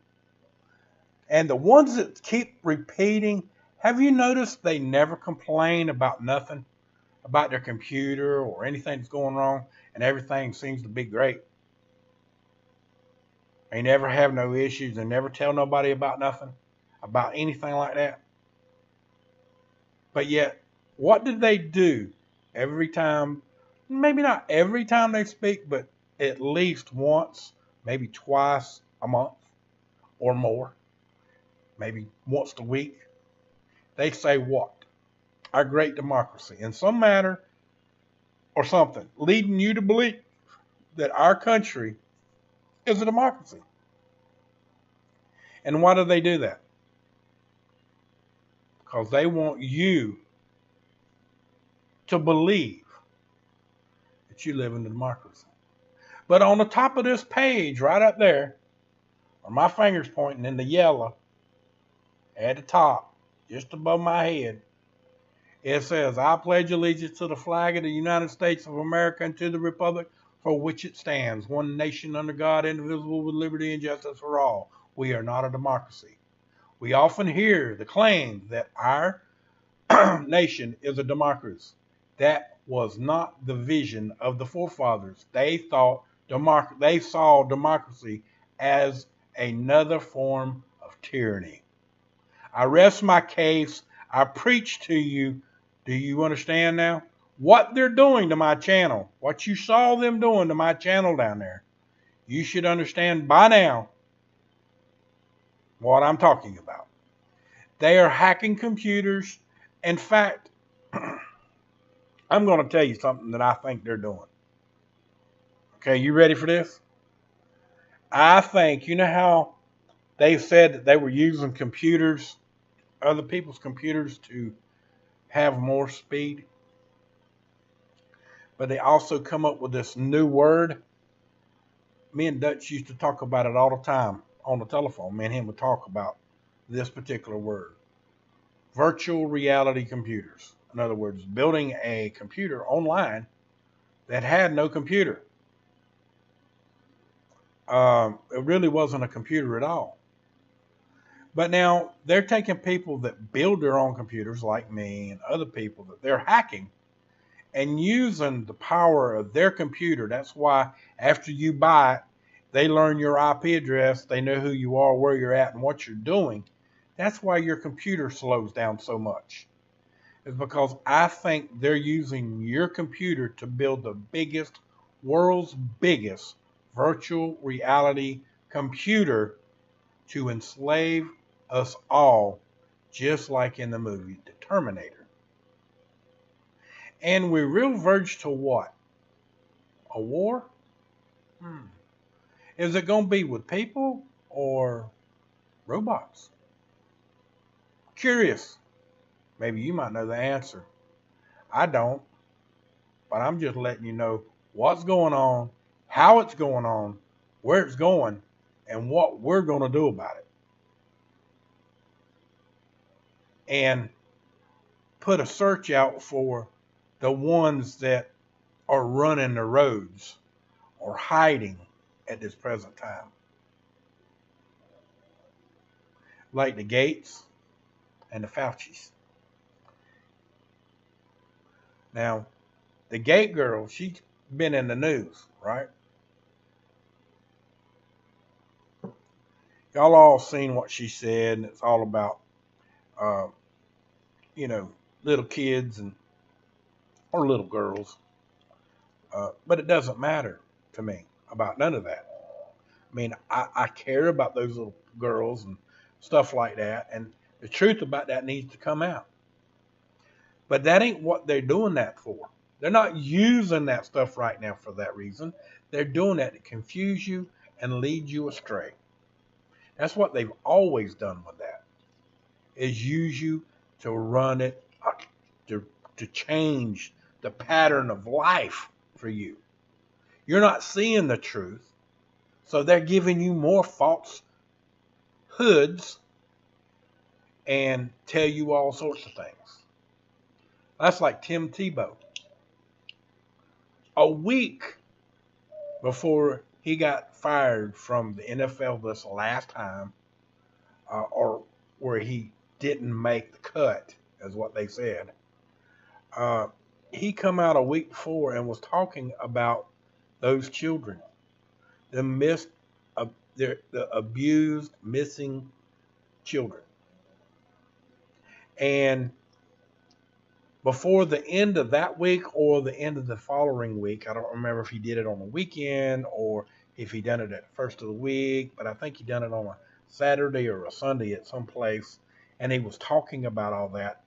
Speaker 1: And the ones that keep repeating, have you noticed they never complain about nothing, about their computer or anything that's going wrong, and everything seems to be great? They never have no issues. They never tell nobody about nothing, about anything like that. But yet, what did they do every time? Maybe not every time they speak, but at least once, maybe twice a month or more. maybe once a week, they say what? Our great democracy. In some manner or something, leading you to believe that our country is a democracy. And why do they do that? Because they want you to believe that you live in a democracy. But on the top of this page, right up there, where my finger's pointing in the yellow, at the top, just above my head, it says, I pledge allegiance to the flag of the United States of America and to the republic for which it stands, one nation under God, indivisible, with liberty and justice for all. We are not a democracy. We often hear the claim that our nation is a democracy. That was not the vision of the forefathers. They saw democracy as another form of tyranny. I rest my case. I preach to you. Do you understand now? What they're doing to my channel, what you saw them doing to my channel down there, you should understand by now what I'm talking about. They are hacking computers. In fact, I'm going to tell you something that I think they're doing. Okay, you ready for this? I think, you know how they said that they were using computers, other people's computers, to have more speed? But they also come up with this new word. Me and Dutch used to talk about it all the time on the telephone. Me and him would talk about this particular word. Virtual reality computers. In other words, building a computer online that had no computer. It really wasn't a computer at all. But now they're taking people that build their own computers like me and other people that they're hacking and using the power of their computer. That's why after you buy it, they learn your IP address. They know who you are, where you're at, and what you're doing. That's why your computer slows down so much. It's because I think they're using your computer to build the world's biggest virtual reality computer to enslave us all, just like in the movie The Terminator. And we're real verge to what? A war? Is it going to be with people or robots? Curious. Maybe you might know the answer. I don't. But I'm just letting you know what's going on, how it's going on, where it's going, and what we're going to do about it. And put a search out for the ones that are running the roads or hiding at this present time. Like the Gates and the Faucis. Now, the Gate girl, she's been in the news, right? Y'all all seen what she said, and it's all about, little kids or little girls. But it doesn't matter to me about none of that. I mean, I care about those little girls and stuff like that, and the truth about that needs to come out. But that ain't what they're doing that for. They're not using that stuff right now for that reason. They're doing that to confuse you and lead you astray. That's what they've always done with that, is use you to run it, to change the pattern of life for you. You're not seeing the truth, so they're giving you more false hoods and tell you all sorts of things. That's like Tim Tebow. A week before he got fired from the NFL this last time, or where he didn't make the cut, is what they said, he come out a week before and was talking about those children, the abused, missing children. And before the end of that week or the end of the following week, I don't remember if he did it on the weekend or if he done it at the first of the week, but I think he done it on a Saturday or a Sunday at some place, and he was talking about all that.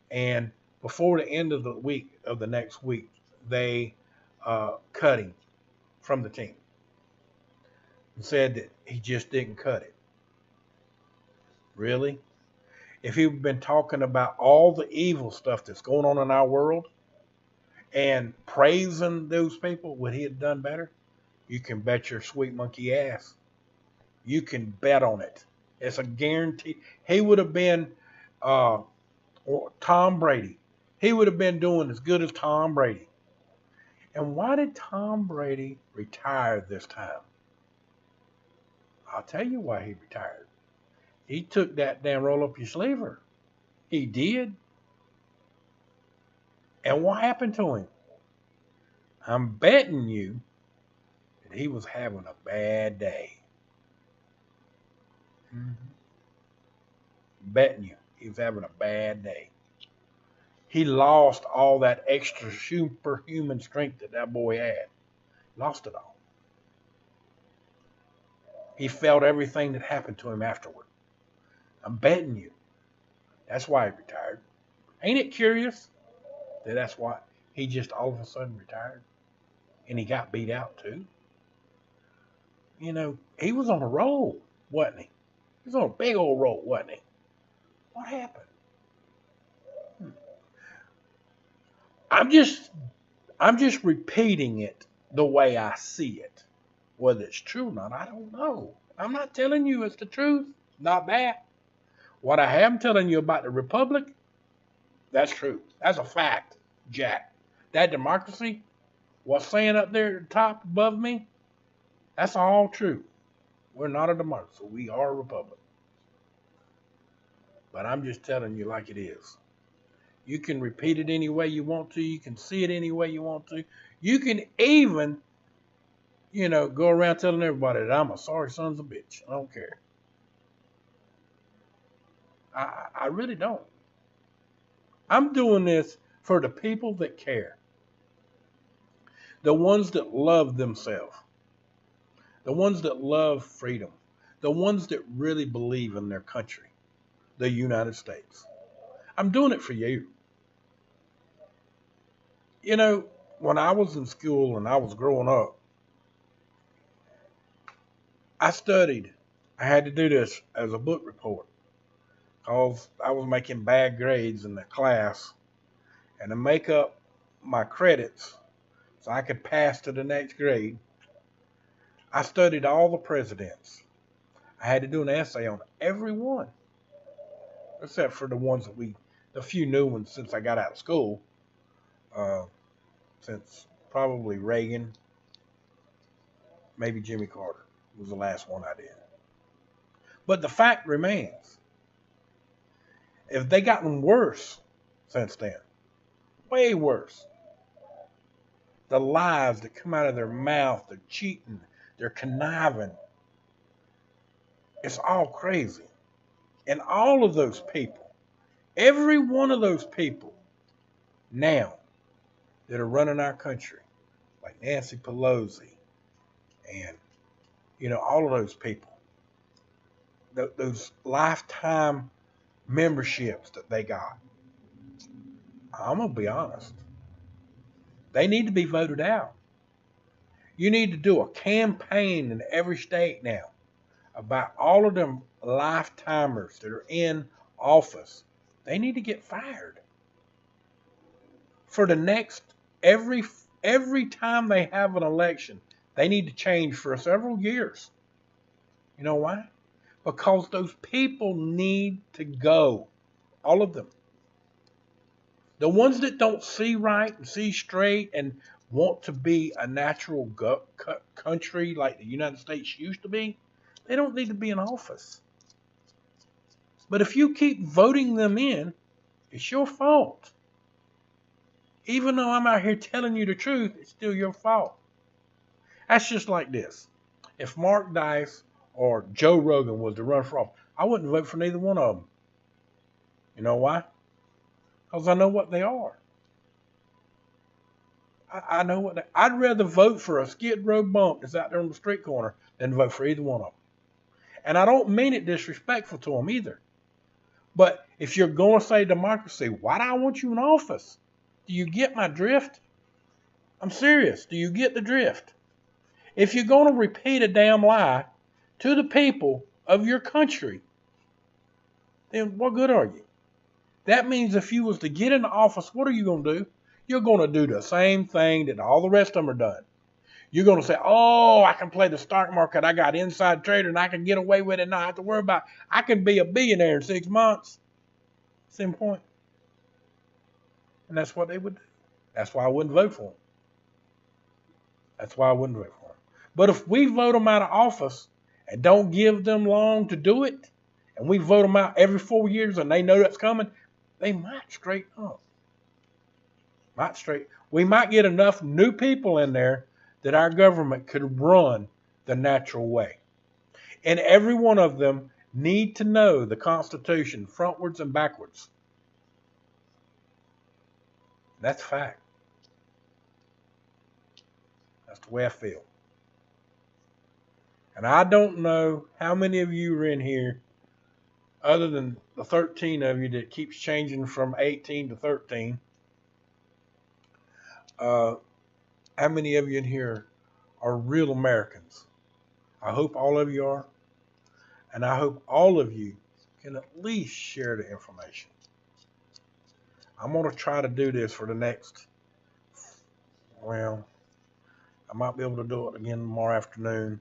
Speaker 1: And before the end of the week of the next week, they cut him from the team and said that he just didn't cut it. Really? If he'd been talking about all the evil stuff that's going on in our world and praising those people, would he have done better? You can bet your sweet monkey ass. You can bet on it. It's a guarantee. He would have been Tom Brady. He would have been doing as good as Tom Brady. And why did Tom Brady retire this time? I'll tell you why he retired. He took that damn roll up your sleever. He did. And what happened to him? I'm betting you that he was having a bad day. Mm-hmm. Betting you he was having a bad day. He lost all that extra superhuman strength that boy had. Lost it all. He felt everything that happened to him afterward. I'm betting you. That's why he retired. Ain't it curious that that's why he just all of a sudden retired? And he got beat out too. You know, he was on a roll, wasn't he? He was on a big old roll, wasn't he? What happened? I'm just repeating it the way I see it. Whether it's true or not, I don't know. I'm not telling you it's the truth. Not that. What I am telling you about the Republic, that's true. That's a fact, Jack. That democracy, what's saying up there at the top above me, that's all true. We're not a democracy. We are a republic. But I'm just telling you like it is. You can repeat it any way you want to. You can see it any way you want to. You can even, go around telling everybody that I'm a sorry son's a bitch. I don't care. I really don't. I'm doing this for the people that care. The ones that love themselves. The ones that love freedom. The ones that really believe in their country. The United States. I'm doing it for you. When I was in school and I was growing up, I studied. I had to do this as a book report because I was making bad grades in the class. And to make up my credits so I could pass to the next grade, I studied all the presidents. I had to do an essay on every one, except for the few new ones since I got out of school. Since probably Reagan, maybe Jimmy Carter was the last one I did. But the fact remains, if they gotten worse since then, way worse, the lies that come out of their mouth, they're cheating, they're conniving, it's all crazy. And all of those people, every one of those people now that are running our country, like Nancy Pelosi and, all of those people, those lifetime memberships that they got, I'm going to be honest, they need to be voted out. You need to do a campaign in every state now about all of them lifetimers that are in office. They need to get fired. For the next, every time they have an election, they need to change for several years. You know why? Because those people need to go. All of them. The ones that don't see right and see straight and want to be a natural country like the United States used to be, they don't need to be in office. But if you keep voting them in, it's your fault. Even though I'm out here telling you the truth, it's still your fault. That's just like this. If Mark Dice or Joe Rogan was to run for office, I wouldn't vote for neither one of them. You know why? Because I know what they are. I know what I'd rather vote for a skid row bump that's out there on the street corner than vote for either one of them. And I don't mean it disrespectful to them either. But if you're going to say democracy, why do I want you in office? Do you get my drift? I'm serious. Do you get the drift? If you're going to repeat a damn lie to the people of your country, then what good are you? That means if you was to get into office, what are you going to do? You're going to do the same thing that all the rest of them are done. You're going to say, oh, I can play the stock market. I got inside trader and I can get away with it and not have to worry about it. I can be a billionaire in 6 months. Same point. And that's what they would do. That's why I wouldn't vote for them. That's why I wouldn't vote for them. But if we vote them out of office and don't give them long to do it, and we vote them out every 4 years and they know that's coming, they might straighten up. We might get enough new people in there that our government could run the natural way. And every one of them need to know the Constitution frontwards and backwards. That's a fact. That's the way I feel. And I don't know how many of you are in here, other than the 13 of you that keeps changing from 18 to 13. How many of you in here are real Americans? I hope all of you are. And I hope all of you can at least share the information. I'm going to try to do this for the next, well, I might be able to do it again tomorrow afternoon.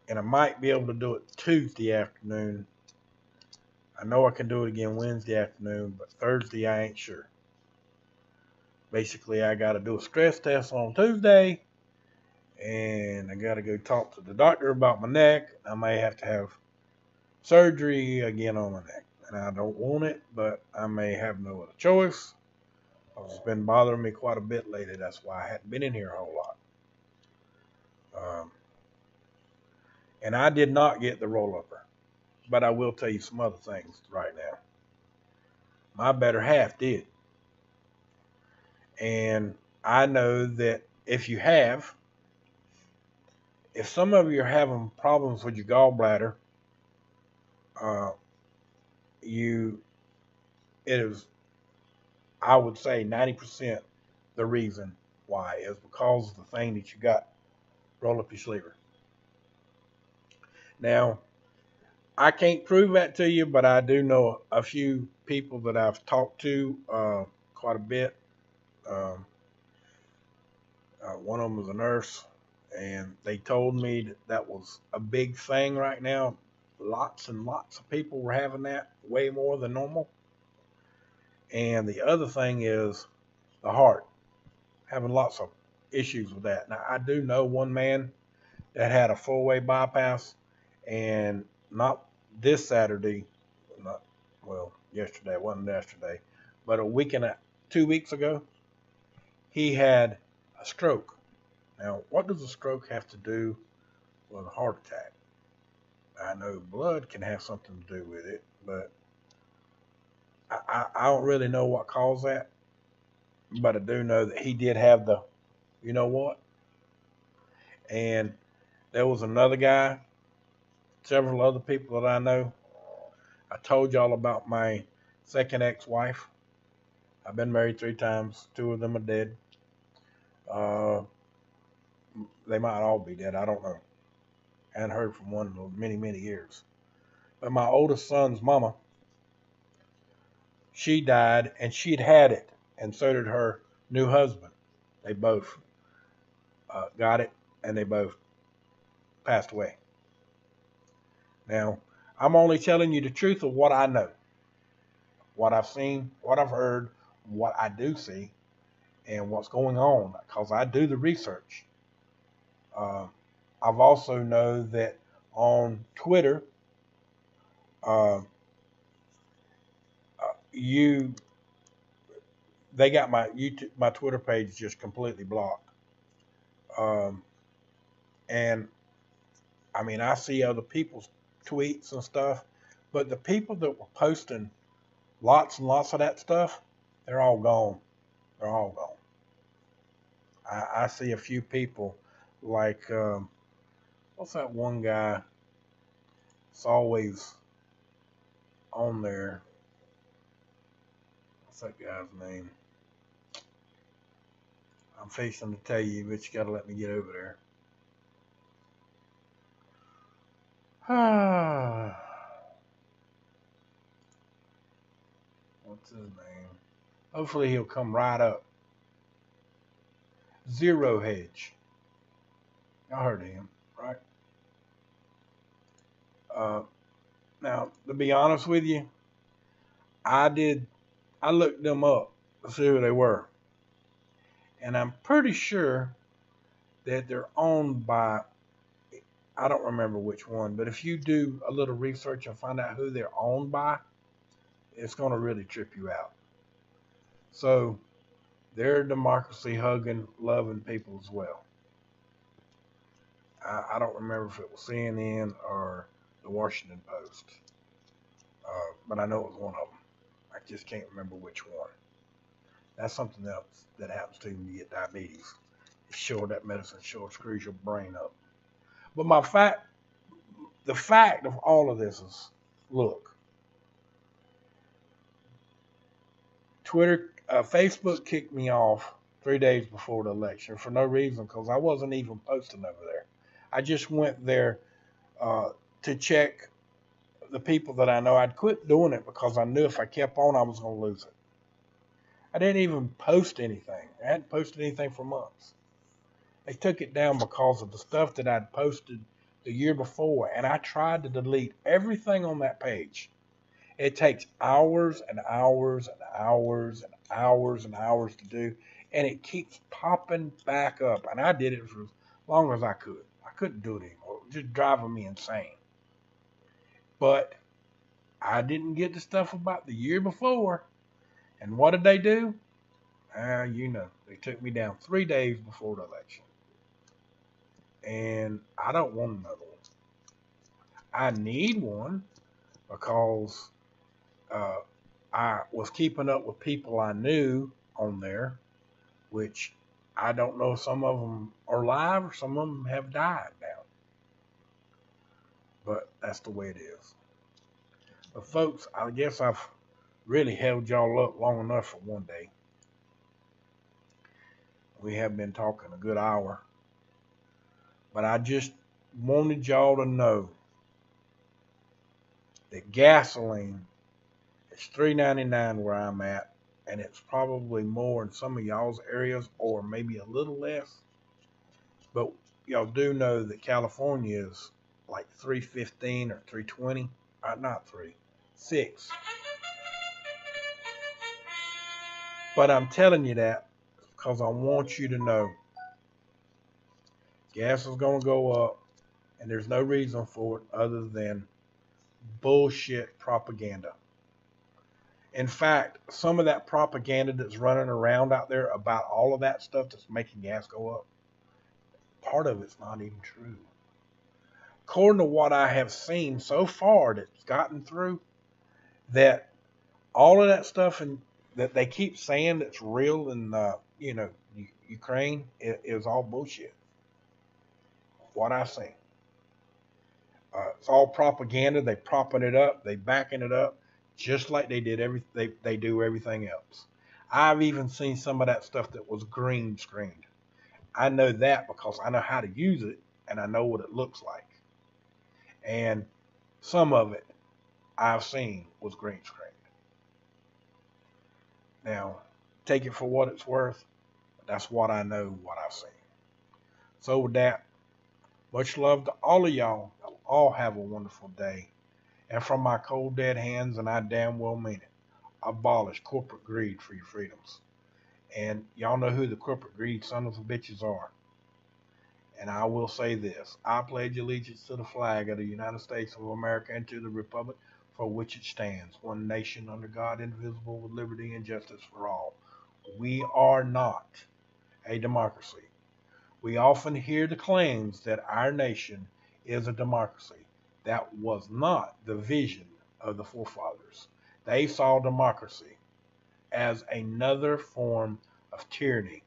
Speaker 1: And I might be able to do it Tuesday afternoon. I know I can do it again Wednesday afternoon, but Thursday I ain't sure. Basically, I got to do a stress test on Tuesday, and I got to go talk to the doctor about my neck. I may have to have surgery again on my neck, and I don't want it, but I may have no other choice. It's been bothering me quite a bit lately. That's why I hadn't been in here a whole lot. And I did not get the roll-upper, but I will tell you some other things right now. My better half did. And I know that if some of you are having problems with your gallbladder, it is, I would say 90% the reason why is because of the thing that you got roll up your sleever. Now, I can't prove that to you, but I do know a few people that I've talked to quite a bit. One of them was a nurse, and they told me that was a big thing right now. Lots and lots of people were having that, way more than normal. And the other thing is the heart, having lots of issues with that. Now, I do know one man that had a 4-way bypass, and not this Saturday, yesterday, it wasn't yesterday, but 2 weeks ago, he had a stroke. Now, what does a stroke have to do with a heart attack? I know blood can have something to do with it, but I don't really know what caused that. But I do know that he did have the, you know what? And there was another guy, several other people that I know. I told y'all about my second ex-wife. I've been married 3 times. 2 of them are dead. They might all be dead. I don't know. I hadn't heard from one in many, many years. But my oldest son's mama, she died, and she'd had it, and so did her new husband. They both got it, and they both passed away. Now, I'm only telling you the truth of what I know, what I've seen, what I've heard, what I do see, and what's going on, because I do the research. I've also know that on Twitter, they got my Twitter page just completely blocked. And I mean, I see other people's tweets and stuff, but the people that were posting lots and lots of that stuff, they're all gone. They're all gone. I see a few people like, what's that one guy It's always on there. What's that guy's name? I'm fixing to tell you, but you gotta let me get over there. What's his name? Hopefully he'll come right up. Zero Hedge. I heard of him, right? Now, to be honest with you, I looked them up to see who they were. And I'm pretty sure that they're owned by, I don't remember which one, but if you do a little research and find out who they're owned by, it's going to really trip you out. So they're democracy hugging, loving people as well. I don't remember if it was CNN or the Washington Post, but I know it was one of them. I just can't remember which one. That's something else that happens to you when you get diabetes. Sure, that medicine sure screws your brain up. But the fact of all of this is, look, Facebook kicked me off 3 days before the election for no reason because I wasn't even posting over there. I just went there to check the people that I know. I'd quit doing it because I knew if I kept on, I was going to lose it. I didn't even post anything. I hadn't posted anything for months. They took it down because of the stuff that I'd posted the year before, and I tried to delete everything on that page. It takes hours and hours and hours and hours and hours to do, and it keeps popping back up. And I did it for as long as I could. I couldn't do it anymore. It was just driving me insane. But I didn't get the stuff about the year before. And what did they do? They took me down 3 days before the election. And I don't want another one. I need one because I was keeping up with people I knew on there, which I don't know if some of them are alive or some of them have died now. But that's the way it is. But folks, I guess I've really held y'all up long enough for one day. We have been talking a good hour. But I just wanted y'all to know that gasoline is $3.99 where I'm at, and it's probably more in some of y'all's areas or maybe a little less. But y'all do know that California is like $3.15 or $3.20. Not 3, 6. But I'm telling you that because I want you to know gas is going to go up, and there's no reason for it other than bullshit propaganda. In fact, some of that propaganda that's running around out there about all of that stuff that's making gas go up, part of it's not even true. According to what I have seen so far that's gotten through, that all of that stuff and that they keep saying that's real in Ukraine is all bullshit. What I see. It's all propaganda. They propping it up. They backing it up, just like they did they do everything else. I've even seen some of that stuff that was green screened. I know that because I know how to use it and I know what it looks like. And some of it I've seen was green screened. Now, take it for what it's worth. That's what I know, what I've seen. So with that, much love to all of y'all. All have a wonderful day. And from my cold dead hands, and I damn well mean it, abolish corporate greed for your freedoms. And y'all know who the corporate greed sons of bitches are. And I will say this. I pledge allegiance to the flag of the United States of America and to the republic for which it stands, one nation under God, indivisible, with liberty and justice for all. We are not a democracy. We often hear the claims that our nation is a democracy. That was not the vision of the forefathers. They saw democracy as another form of tyranny.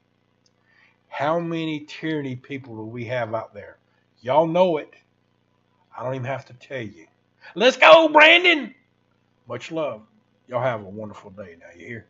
Speaker 1: How many tyranny people do we have out there? Y'all know it. I don't even have to tell you. Let's go, Brandon. Much love. Y'all have a wonderful day now, you hear?